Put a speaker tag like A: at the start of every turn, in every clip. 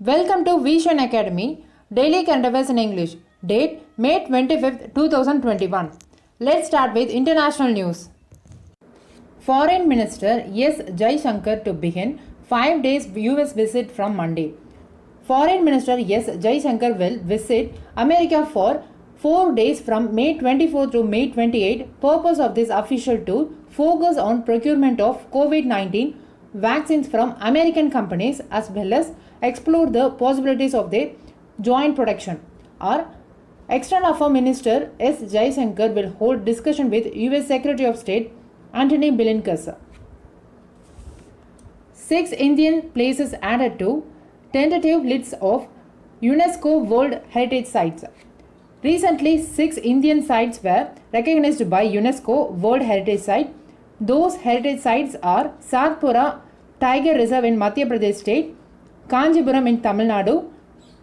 A: Welcome to Vision Academy, Daily Current Affairs in English. Date May 25th, 2021. Let's start with international news. Foreign Minister S. Jaishankar to begin 5 days US visit from Monday. Foreign Minister S. Jaishankar will visit America for 4 days from May 24 to May 28. Purpose of this official tour focus on procurement of COVID-19 vaccines from American companies as well as explore the possibilities of their joint production. Our External Affairs Minister S. Jaishankar will hold discussion with US Secretary of State Antony Blinken. 6 Indian places added to tentative lists of UNESCO World Heritage Sites. Recently, 6 Indian sites were recognized by UNESCO World Heritage Site. Those heritage sites are Satpura Tiger Reserve in Madhya Pradesh State, Kanjipuram in Tamil Nadu,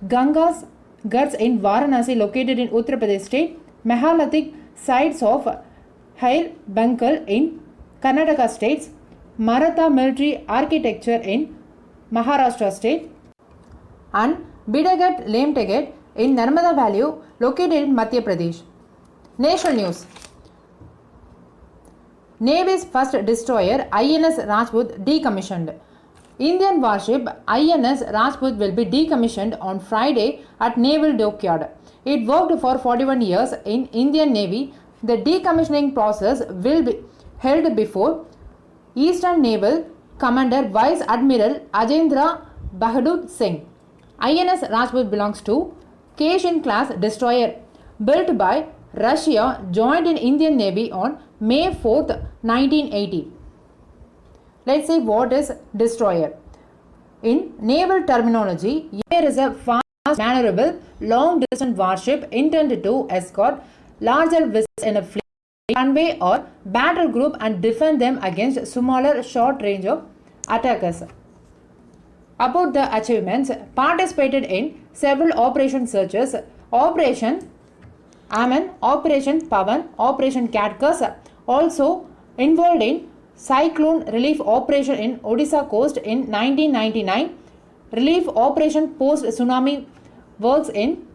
A: Ganga's Ghats in Varanasi located in Uttar Pradesh State, Megalithic sites of Hair Bankal in Karnataka States, Maratha military architecture in Maharashtra State, and Bidagat Lamtegat in Narmada Valley located in Madhya Pradesh. National news. Navy's first destroyer INS Rajput decommissioned. Indian warship INS Rajput will be decommissioned on Friday at Naval Dockyard. It worked for 41 years in Indian Navy. The decommissioning process will be held before Eastern Naval Commander Vice Admiral Ajendra Bahadur Singh. INS Rajput belongs to Kashin class destroyer built by Russia, joined in Indian Navy on May 4th, 1980. Let's see what is destroyer. In naval terminology, there is a fast, maneuverable, long-distance warship intended to escort larger vessels in a fleet, convoy or battle group and defend them against smaller short range of attackers. About the achievements, participated in several operation searches, Operation Aman, Operation Pavan, Operation Katkas, also involved in Cyclone Relief Operation in Odisha coast in 1999, Relief Operation Post Tsunami Works in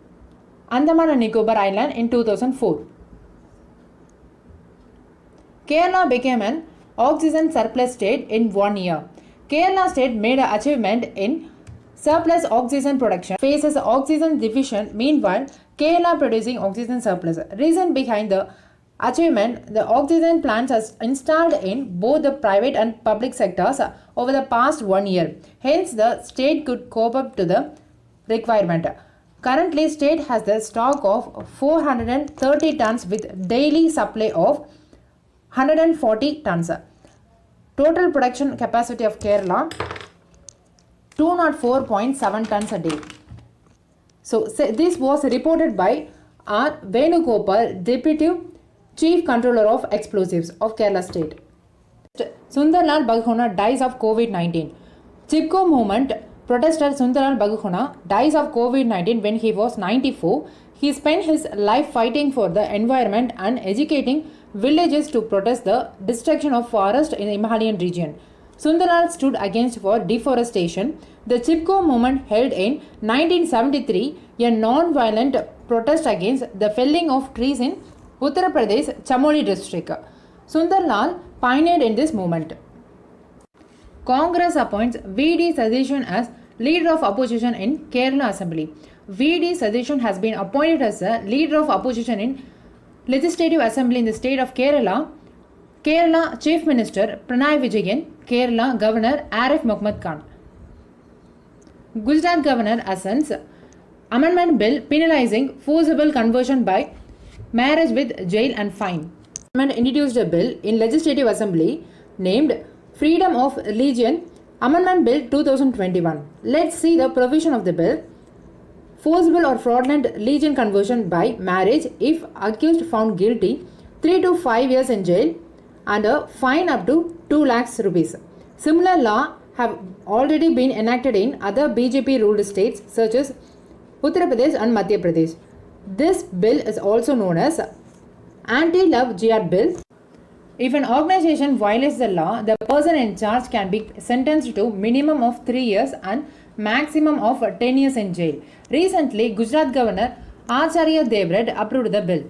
A: Andaman and Nicobar Island in 2004. Kerala became an oxygen surplus state in 1 year. Kerala state made an achievement in surplus oxygen production, faces oxygen deficient. Meanwhile, Kerala producing oxygen surplus. Reason behind the achievement, the oxygen plants are installed in both the private and public sectors over the past 1 year. Hence, the state could cope up to the requirement. Currently, state has the stock of 430 tons with daily supply of 140 tons. Total production capacity of Kerala 204.7 tons a day. So this was reported by R. Venugopal, Deputy Chief Controller of Explosives of Kerala State. Sundarlal Baghona dies of COVID-19. Chipko movement protester Sundarlal Baghona dies of COVID-19 when he was 94. He spent his life fighting for the environment and educating villages to protest the destruction of forest in the Himalayan region. Sundarlal stood against for deforestation. The Chipko movement held in 1973 a non-violent protest against the felling of trees in Uttar Pradesh Chamoli district. Sundarlal pioneered in this movement. Congress appoints V.D. Sadishan as leader of opposition in Kerala Assembly. V.D. Sadishan has been appointed as the leader of opposition in Legislative Assembly in the state of Kerala. Kerala Chief Minister Pranay Vijayan, Kerala Governor Arif Muhammad Khan. Gujarat Governor assents amendment bill penalizing forcible conversion by marriage with jail and fine. Amendment introduced a bill in Legislative Assembly named Freedom of Religion Amendment Bill 2021. Let's see the provision of the bill. Forcible or fraudulent religion conversion by marriage if accused found guilty, 3 to 5 years in jail and a fine up to 2 lakhs rupees. Similar law have already been enacted in other BJP ruled states such as Uttar Pradesh and Madhya Pradesh. This bill is also known as Anti-Love Jihad Bill. If an organization violates the law, the person in charge can be sentenced to minimum of 3 years and maximum of 10 years in jail. Recently, Gujarat Governor Acharya Devrat approved the bill.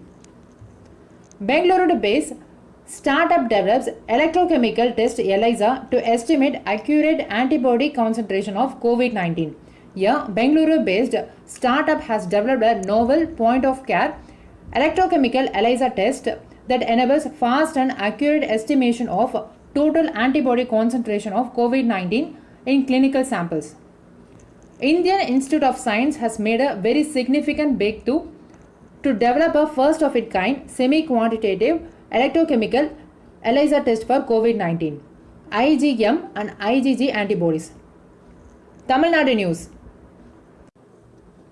A: Bengaluru-based startup develops electrochemical test ELISA to estimate accurate antibody concentration of COVID-19. A Bengaluru-based startup has developed a novel point-of-care electrochemical ELISA test that enables fast and accurate estimation of total antibody concentration of COVID-19 in clinical samples. Indian Institute of Science has made a very significant breakthrough to develop a first of its kind semi-quantitative electrochemical ELISA test for COVID-19, IgM and IgG antibodies. Tamil Nadu news.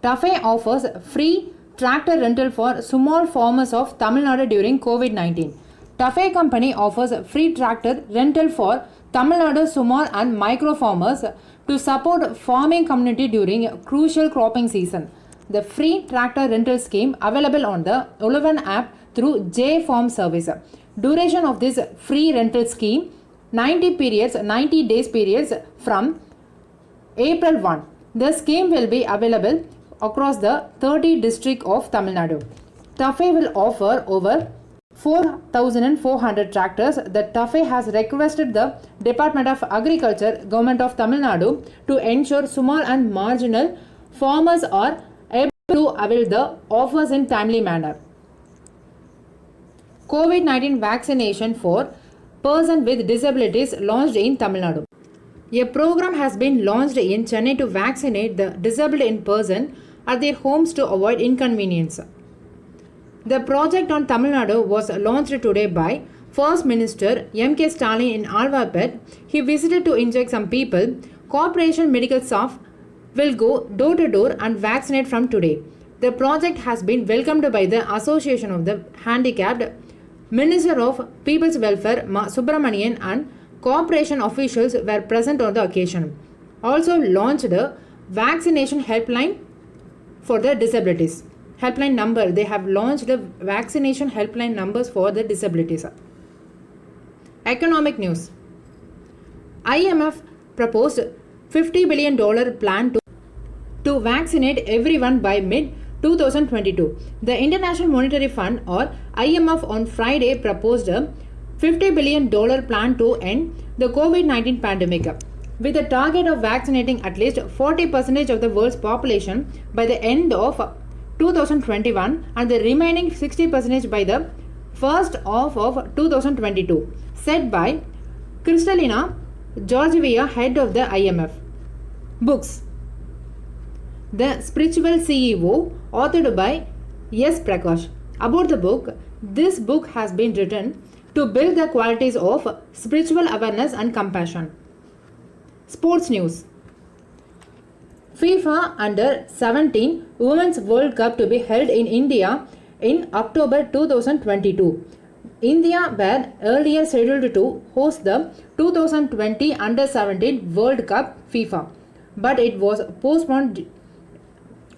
A: TAFE offers free tractor rental for small farmers of Tamil Nadu during COVID-19. TAFE company offers free tractor rental for Tamil Nadu small and micro farmers to support farming community during crucial cropping season. The free tractor rental scheme available on the Uluvan app through J Farm service. Duration of this free rental scheme 90 days periods from April 1. The scheme will be available across the 30 districts of Tamil Nadu. TAFE will offer over 4,400 tractors. The TAFE has requested the Department of Agriculture, Government of Tamil Nadu to ensure small and marginal farmers are able to avail the offers in timely manner. COVID-19 vaccination for persons with disabilities launched in Tamil Nadu. A program has been launched in Chennai to vaccinate the disabled in person at their homes to avoid inconvenience. The project on Tamil Nadu was launched today by First Minister M.K. Stalin in Alvapet. He visited to inject some people. Corporation medical staff will go door to door and vaccinate from today. The project has been welcomed by the Association of the Handicapped. Minister of People's Welfare Ma Subramanian and corporation officials were present on the occasion. Also launched a vaccination helpline for the disabilities. Helpline number, they have launched the vaccination helpline numbers for the disabilities. Economic news. IMF proposed $50 billion plan to vaccinate everyone by mid-2022. The International Monetary Fund or IMF on Friday proposed a $50 billion plan to end the COVID-19 pandemic, with a target of vaccinating at least 40% of the world's population by the end of 2021 and the remaining 60% by the first half of 2022, said by Kristalina Georgieva, head of the IMF. Books. The Spiritual CEO, authored by S. Prakash. About the book, this book has been written to build the qualities of spiritual awareness and compassion. Sports news. FIFA Under 17 Women's World Cup to be held in India in October 2022. India were earlier scheduled to host the 2020 Under 17 World Cup FIFA, but it was postponed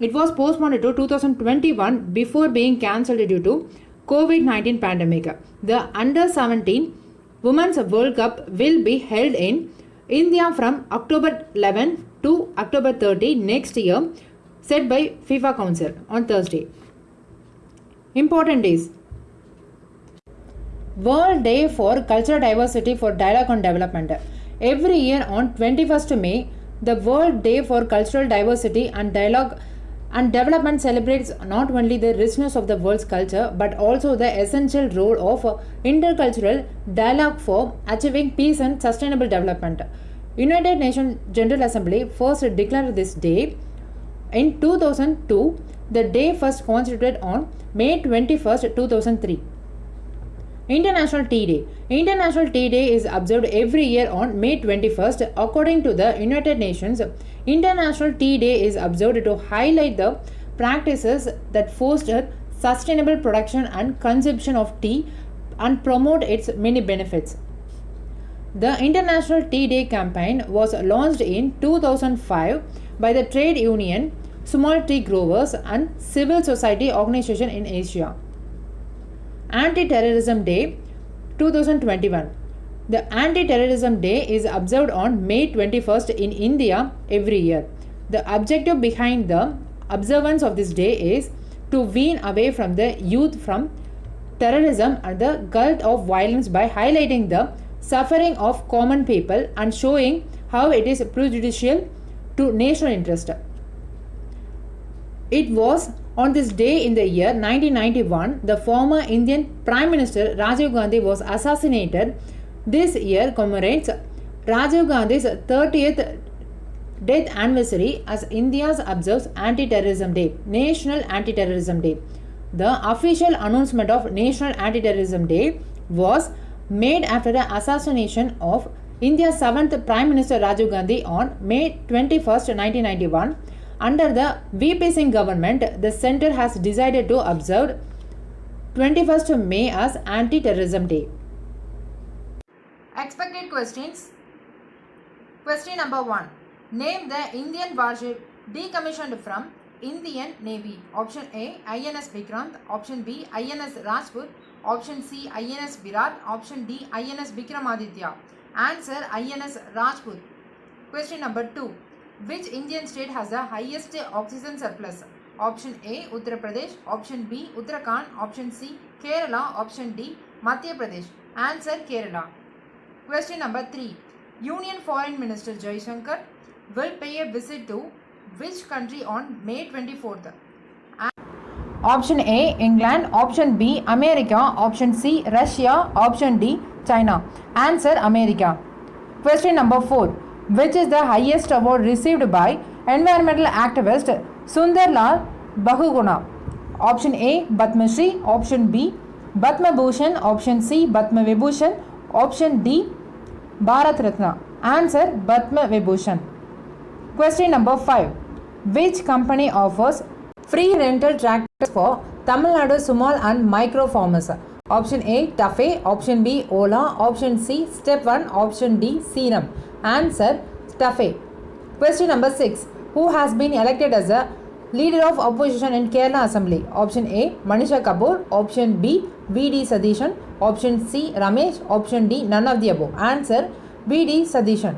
A: to 2021 before being cancelled due to COVID-19 pandemic. The Under 17 Women's World Cup will be held in India from October 11 to October 30 next year, set by FIFA Council on Thursday. Important days. World Day for Cultural Diversity for Dialogue and Development. Every year on 21st May, the World Day for Cultural Diversity and Dialogue and Development celebrates not only the richness of the world's culture but also the essential role of intercultural dialogue for achieving peace and sustainable development. United Nations General Assembly first declared this day in 2002. The day first constituted on May 21st, 2003. International Tea Day. International Tea Day is observed every year on May 21st. According to the United Nations, International Tea Day is observed to highlight the practices that foster sustainable production and consumption of tea and promote its many benefits. The International Tea Day campaign was launched in 2005 by the trade union, small tea growers and civil society organization in Asia. Anti-Terrorism Day 2021. The Anti-Terrorism Day is observed on May 21st in India every year. The objective behind the observance of this day is to wean away from the youth from terrorism and the gulf of violence by highlighting the suffering of common people and showing how it is prejudicial to national interest. It was on this day in the year 1991 the former Indian Prime Minister Rajiv Gandhi was assassinated. This year commemorates Rajiv Gandhi's 30th death anniversary as India observes Anti-Terrorism Day, National Anti-Terrorism Day. The official announcement of National Anti-Terrorism Day was made after the assassination of India's 7th Prime Minister Rajiv Gandhi on May 21st, 1991. Under the VP Singh government, the centre has decided to observe 21st May as Anti-Terrorism Day. Expected questions. Question number 1. Name the Indian warship decommissioned from Indian Navy. Option A, INS Vikrant. Option B, INS Rajput. Option C, INS Virat. Option D, INS Vikramaditya. Answer, INS Rajput. Question number 2. Which Indian state has the highest oxygen surplus? Option A, Uttar Pradesh. Option B, Uttarakhand. Option C, Kerala. Option D, Madhya Pradesh. Answer, Kerala. Question number 3. Union Foreign Minister Jaishankar will pay a visit to which country on May 24th? Option A, England. Option B, America. Option C, Russia. Option D, China. Answer, America. Question number 4. Which is the highest award received by environmental activist Sundarlal Bahuguna? Option A, Padma Shri. Option B, Padma Bhushan. Option C, Padma Vibhushan. Option D, Bharat Ratna. Answer, Padma Vibhushan. Question number 5. Which company offers free rental tractors for Tamil Nadu small and micro farmers? Option A, TAFE. Option B, Ola. Option C, Step 1. Option D, Seram. Answer, TAFE. Question number 6. Who has been elected as a leader of opposition in Kerala Assembly? Option A, Manisha Kapoor. Option B, V.D. Sadishan. Option C, Ramesh. Option D, none of the above. Answer, V.D. Sadishan.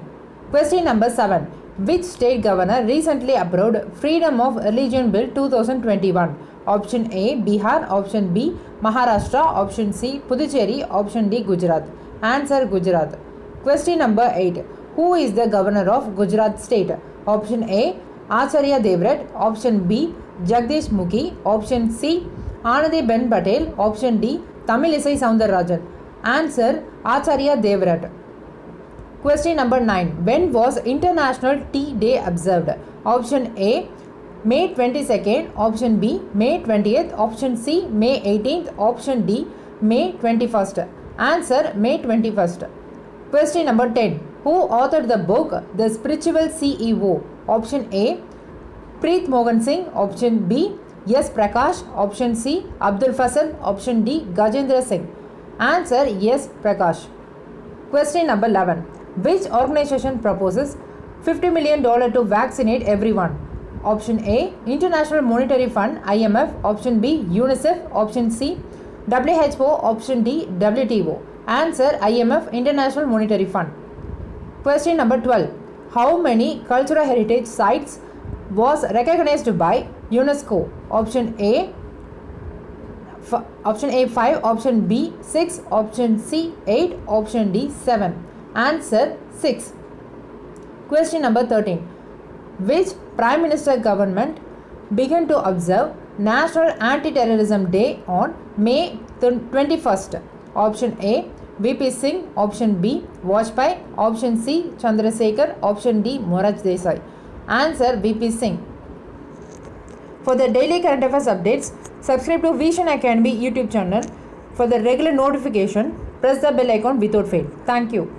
A: Question number 7. Which state governor recently approved Freedom of Religion Bill 2021? Option A, Bihar. Option B, Maharashtra. Option C, Puducherry. Option D, Gujarat. Answer, Gujarat. Question number 8. Who is the governor of Gujarat state? Option A, Acharya Devrat. Option B, Jagdish Mukhi. Option C, Anandi Ben Patel. Option D, Tamilisai Soundararajan. Answer, Acharya Devrat. Question number 9. When was International Tea Day observed? Option A, May 22nd. Option B, May 20th. Option C, May 18th. Option D, May 21st. Answer, May 21st. Question number 10. Who authored the book The Spiritual CEO? Option A, Preet Mohan Singh. Option B, S. Prakash. Option C, Abdul Fasal. Option D, Gajendra Singh. Answer, S. Prakash. Question number 11. Which organization proposes $50 million to vaccinate everyone? Option A, International Monetary Fund IMF. Option B, UNICEF. Option C, WHO. Option D, WTO. Answer, IMF, International Monetary Fund. Question number 12. How many cultural heritage sites was recognized by UNESCO? Option A 5. Option B 6. Option C 8. Option D 7. Answer, 6. Question number 13. Which Prime Minister government began to observe National Anti-Terrorism Day on May 21st? Option A, VP Singh. Option B, Vajpayee. Option C, Chandrasekhar. Option D, Morarji Desai. Answer, VP Singh. For the daily current affairs updates, subscribe to Vision Academy YouTube channel. For the regular notification, press the bell icon without fail. Thank you.